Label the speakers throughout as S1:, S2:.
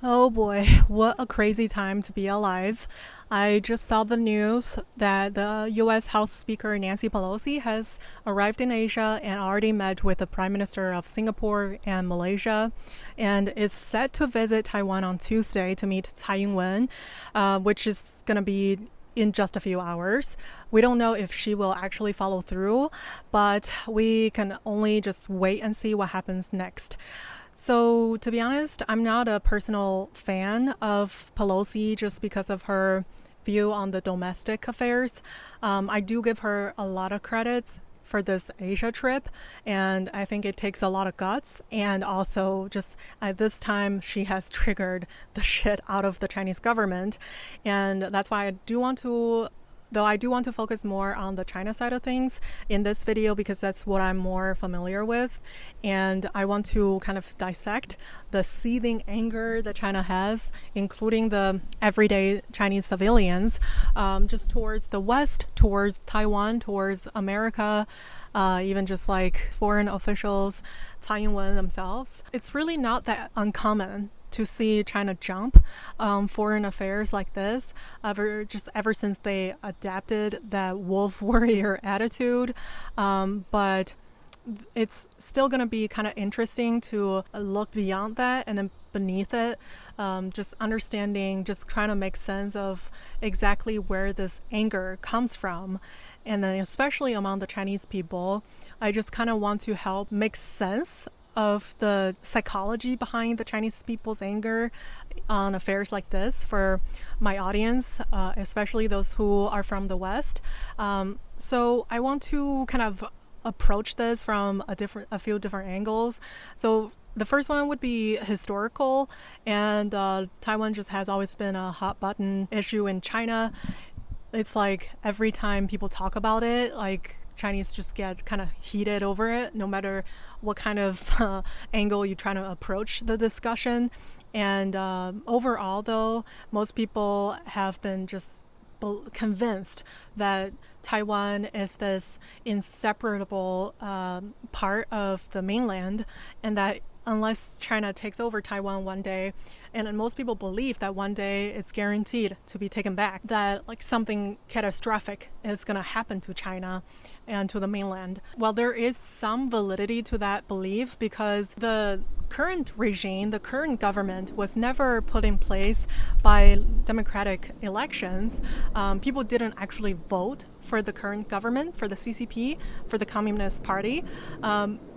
S1: Oh boy, what a crazy time to be alive. I just saw the news that the US House Speaker Nancy Pelosi has arrived in Asia and already met with the Prime Minister of Singapore and Malaysia and is set to visit Taiwan on Tuesday to meet Tsai Ing-wen, which is going to be in just a few hours. We don't know if she will actually follow through, but we can only just wait and see what happens next. So, to be honest, I'm not a personal fan of Pelosi just because of her view on the domestic affairs. I do give her a lot of credits for this Asia trip, and I think it takes a lot of guts. And also, just at this time, she has triggered the shit out of the Chinese government. And that's why I do want to focus more on the China side of things in this video because that's what I'm more familiar with. And I want to kind of dissect the seething anger that China has, including the everyday Chinese civilians, just towards the West, towards Taiwan, towards America, even just like foreign officials, Tsai Ing-wen themselves. It's really not that uncommon to see China jump foreign affairs like this ever since they adapted that wolf warrior attitude. But it's still going to be kind of interesting to look beyond that and then beneath it, just understanding, just trying to make sense of exactly where this anger comes from. And then especially among the Chinese people, I just kind of want to help make sense of the psychology behind the Chinese people's anger on affairs like this for my audience, especially those who are from the West. So I want to kind of approach this from a few different angles. So the first one would be historical, and Taiwan just has always been a hot button issue in China. It's like every time people talk about it, like Chinese just get kind of heated over it, no matter what kind of angle you try to approach the discussion. And overall, though, most people have been just convinced that Taiwan is this inseparable part of the mainland, and that unless China takes over Taiwan one day, and most people believe that one day it's guaranteed to be taken back, that like something catastrophic is going to happen to China and to the mainland. Well, there is some validity to that belief because the current regime, the current government was never put in place by democratic elections. People didn't actually vote for the current government, for the CCP, for the Communist Party.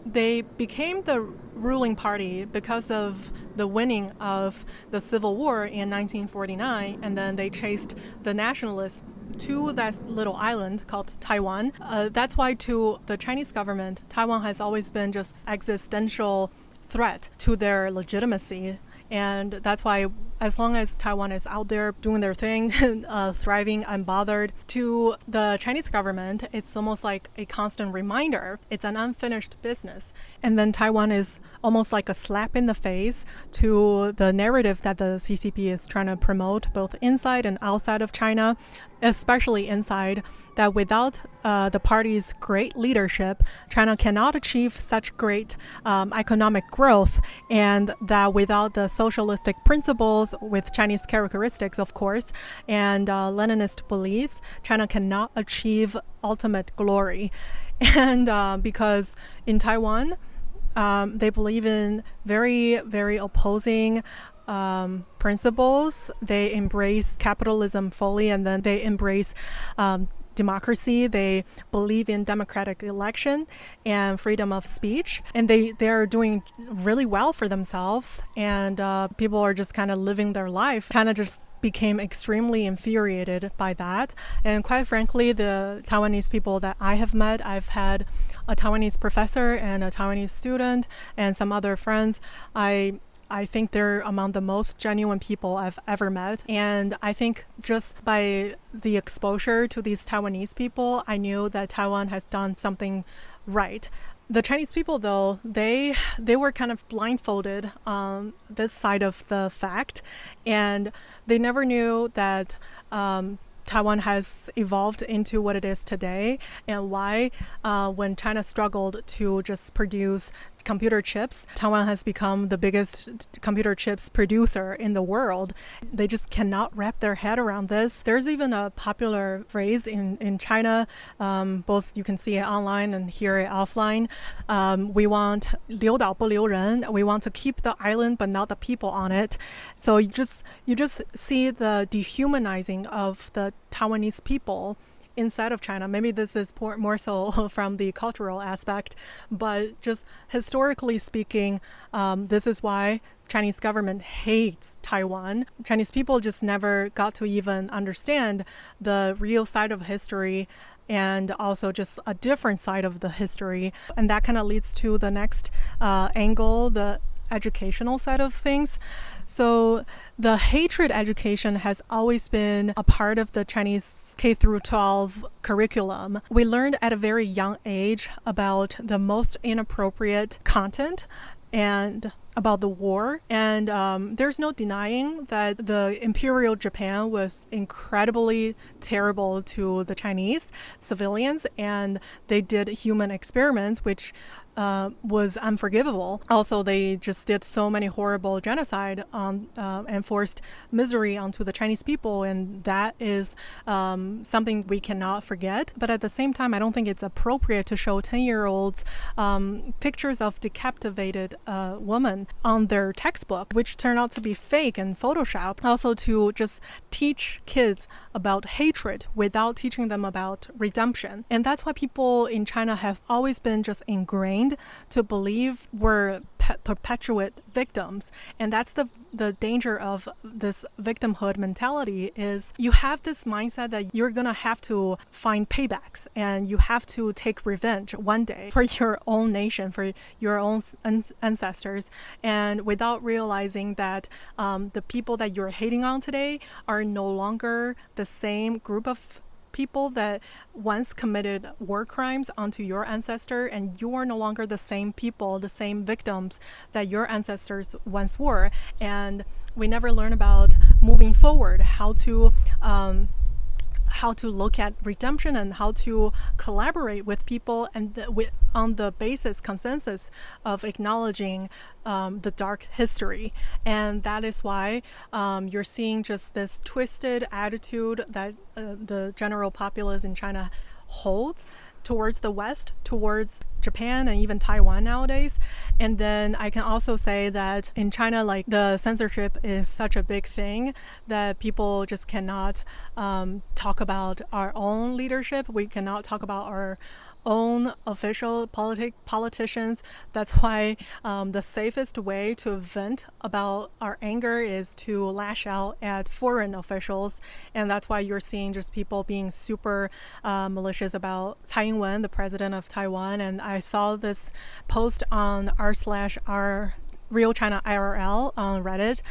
S1: They became the ruling party because of the winning of the Civil War in 1949, and then they chased the nationalists to that little island called Taiwan. That's why to the Chinese government, Taiwan has always been just existential threat to their legitimacy. And that's why as long as Taiwan is out there doing their thing, thriving unbothered, to the Chinese government, it's almost like a constant reminder. It's an unfinished business. And then Taiwan is almost like a slap in the face to the narrative that the CCP is trying to promote, both inside and outside of China, especially inside, that without the party's great leadership, China cannot achieve such great economic growth, and that without the socialistic principles with Chinese characteristics, of course, and Leninist beliefs, China cannot achieve ultimate glory. And because in Taiwan, they believe in very, very opposing principles. They embrace capitalism fully, and then they embrace democracy. They believe in democratic election and freedom of speech, and they're doing really well for themselves, and people are just kind of living their life. China just became extremely infuriated by that, and quite frankly, the Taiwanese people that I have met, I've had a Taiwanese professor and a Taiwanese student and some other friends. I think they're among the most genuine people I've ever met. And I think just by the exposure to these Taiwanese people, I knew that Taiwan has done something right. The Chinese people, though, they were kind of blindfolded on this side of the fact, and they never knew that Taiwan has evolved into what it is today, and why when China struggled to just produce computer chips. Taiwan has become the biggest computer chips producer in the world. They just cannot wrap their head around this. There's even a popular phrase in China, both you can see it online and hear it offline. We want 留岛不留人. We want to keep the island but not the people on it. So you just see the dehumanizing of the Taiwanese people inside of China. Maybe this is more so from the cultural aspect, but just historically speaking, this is why Chinese government hates Taiwan. Chinese people just never got to even understand the real side of history and also just a different side of the history. And that kind of leads to the next angle, the educational side of things. So the hatred education has always been a part of the Chinese K through 12 curriculum. We learned at a very young age about the most inappropriate content and about the war. And there's no denying that the Imperial Japan was incredibly terrible to the Chinese civilians, and they did human experiments, which was unforgivable. Also, they just did so many horrible genocide and forced misery onto the Chinese people, and that is something we cannot forget. But at the same time, I don't think it's appropriate to show 10-year-olds pictures of decapitated women on their textbook, which turn out to be fake and Photoshop. Also, to just teach kids about hatred without teaching them about redemption. And that's why people in China have always been just ingrained to believe we're perpetuate victims. And that's the danger of this victimhood mentality, is you have this mindset that you're gonna have to find paybacks and you have to take revenge one day for your own nation, for your own ancestors, and without realizing that the people that you're hating on today are no longer the same group of people that once committed war crimes onto your ancestor, and you are no longer the same people, the same victims that your ancestors once were. And we never learn about moving forward, how to look at redemption and how to collaborate with people, and on the consensus of acknowledging the dark history. And that is why you're seeing just this twisted attitude that the general populace in China holds towards the West, towards Japan and even Taiwan nowadays. And then I can also say that in China, like, the censorship is such a big thing that people just cannot talk about our own leadership. We cannot talk about our own official politicians. That's why the safest way to vent about our anger is to lash out at foreign officials. And that's why you're seeing just people being super malicious about Tsai Ing-wen, the president of Taiwan. And I saw this post on r/r Real China IRL on Reddit.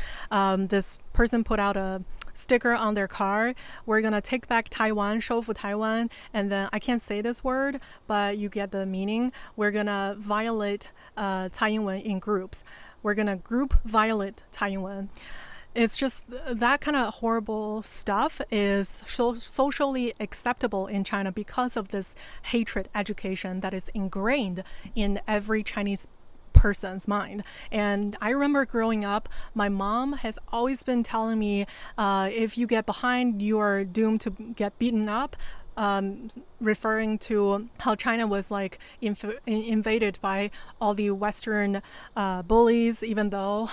S1: This person put out a sticker on their car: "We're gonna take back Taiwan, 收复 Taiwan," and then I can't say this word, but you get the meaning. We're gonna violate Tsai Ing-wen in groups. We're gonna group violate Tsai Ing-wen. It's just that kind of horrible stuff is socially acceptable in China because of this hatred education that is ingrained in every Chinese person's mind. And I remember growing up, my mom has always been telling me, if you get behind, you are doomed to get beaten up. Referring to how China was like invaded by all the Western bullies, even though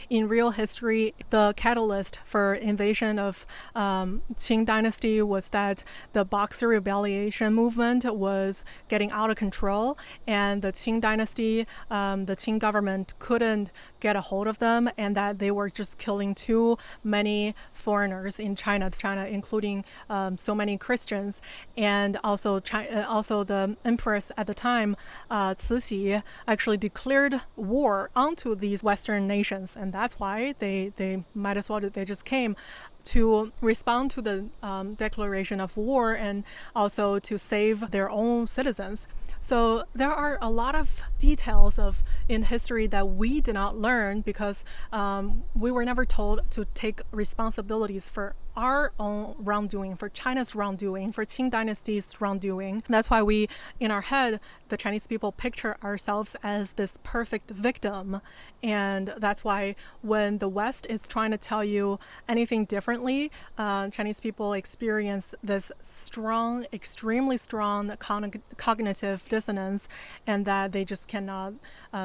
S1: in real history, the catalyst for invasion of Qing dynasty was that the Boxer Rebellion movement was getting out of control, and the Qing dynasty, the Qing government couldn't get a hold of them, and that they were just killing too many foreigners in China, including so many Christians. And also the empress at the time, Cixi, actually declared war onto these Western nations, and that's why they might as well, they just came to respond to the declaration of war and also to save their own citizens. So there are a lot of details in history that we did not learn because we were never told to take responsibilities for our own wrongdoing, for China's wrongdoing, for Qing Dynasty's wrongdoing. That's why we, in our head, the Chinese people picture ourselves as this perfect victim. And that's why when the West is trying to tell you anything differently, Chinese people experience this strong, extremely strong cognitive dissonance, and that they just cannot,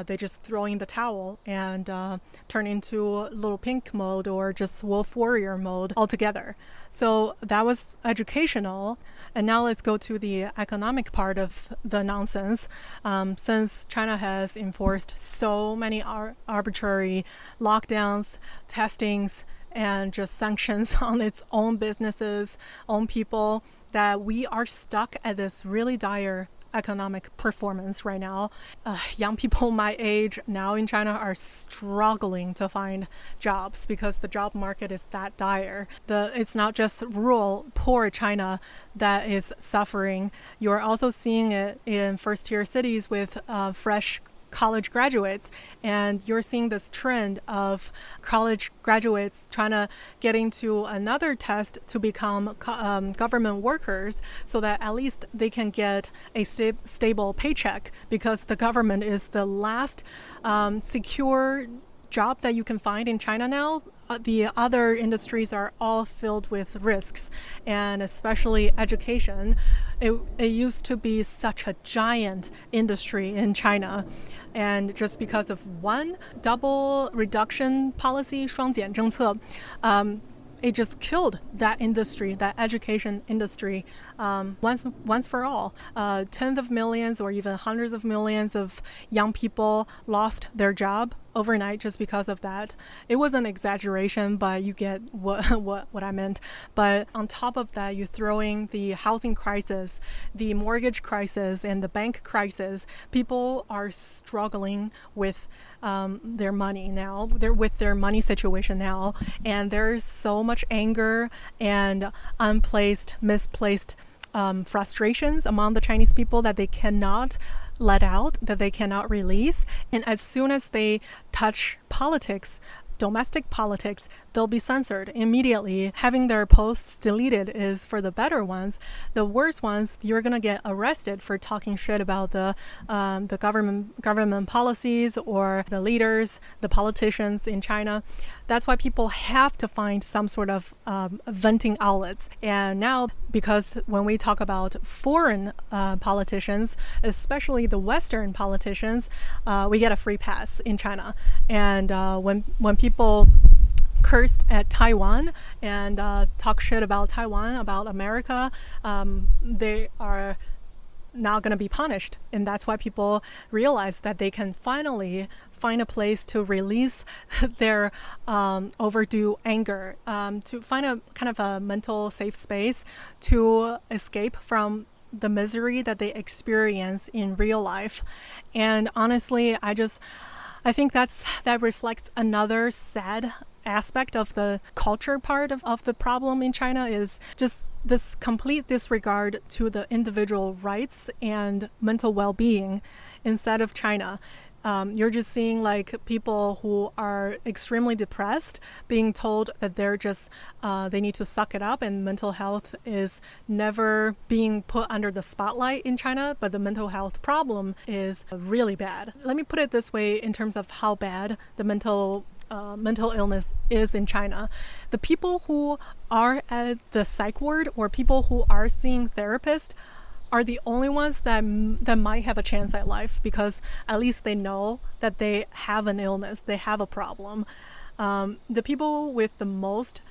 S1: they just throw in the towel and turn into little pink mode or just wolf warrior mode altogether. So that was educational. And now let's go to the economic part of the nonsense. Since China has enforced so many arbitrary lockdowns, testings, and just sanctions on its own businesses, own people, that we are stuck at this really dire economic performance right now. Young people my age now in China are struggling to find jobs because the job market is that dire. It's not just rural, poor China that is suffering. You're also seeing it in first-tier cities with fresh college graduates, and you're seeing this trend of college graduates trying to get into another test to become government workers so that at least they can get a stable paycheck, because the government is the last secure job that you can find in China now. The other industries are all filled with risks, and especially education. It used to be such a giant industry in China. And just because of one double reduction policy, 双减政策, it just killed that industry, that education industry, once for all. Tens of millions or even hundreds of millions of young people lost their job overnight just because of that. It was an exaggeration, but you get what I meant. But on top of that, you throw in the housing crisis, the mortgage crisis, and the bank crisis. People are struggling with their money now. They're with their money situation now, and there's so much anger and misplaced frustrations among the Chinese people that they cannot let out, that they cannot release. And as soon as they touch politics, domestic politics, they'll be censored immediately. Having their posts deleted is for the better ones. The worst ones, you're gonna get arrested for talking shit about the government policies or the leaders, the politicians in China. That's why people have to find some sort of venting outlets. And now, because when we talk about foreign politicians, especially the Western politicians, we get a free pass in China. And when people cursed at Taiwan and talk shit about Taiwan, about America, they are now going to be punished. And that's why people realize that they can finally find a place to release their overdue anger, to find a kind of a mental safe space to escape from the misery that they experience in real life. And honestly, I think that reflects another sad aspect of the culture part of the problem in China, is just this complete disregard to the individual rights and mental well-being instead of China. You're just seeing like people who are extremely depressed being told that they're just they need to suck it up, and mental health is never being put under the spotlight in China, but the mental health problem is really bad. Let me put it this way in terms of how bad the mental illness is in China. The people who are at the psych ward or people who are seeing therapists are the only ones that might have a chance at life, because at least they know that they have an illness, they have a problem. The people with the most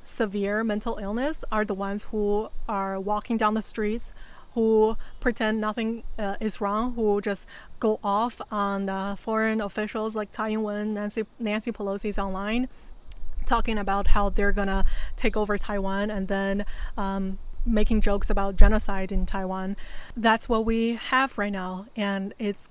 S1: severe mental illness are the ones who are walking down the streets, who pretend nothing is wrong, who just go off on foreign officials like Taiwan, Nancy Pelosi's online, talking about how they're gonna take over Taiwan, and then making jokes about genocide in Taiwan. That's what we have right now, and it's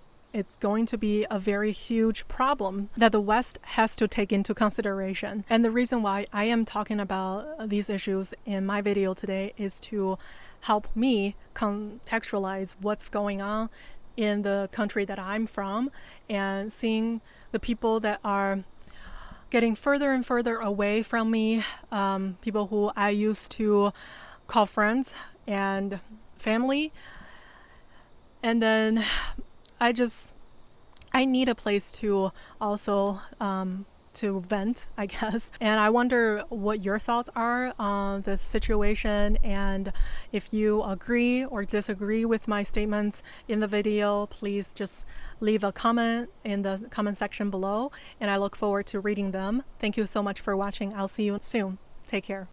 S1: going to be a very huge problem that the West has to take into consideration. And the reason why I am talking about these issues in my video today is to help me contextualize what's going on in the country that I'm from, and seeing the people that are getting further and further away from me, people who I used to call friends and family. And then I need a place to also to vent, I guess. And I wonder what your thoughts are on this situation, and if you agree or disagree with my statements in the video, please just leave a comment in the comment section below, and I look forward to reading them. Thank you so much for watching. I'll see you soon. Take care.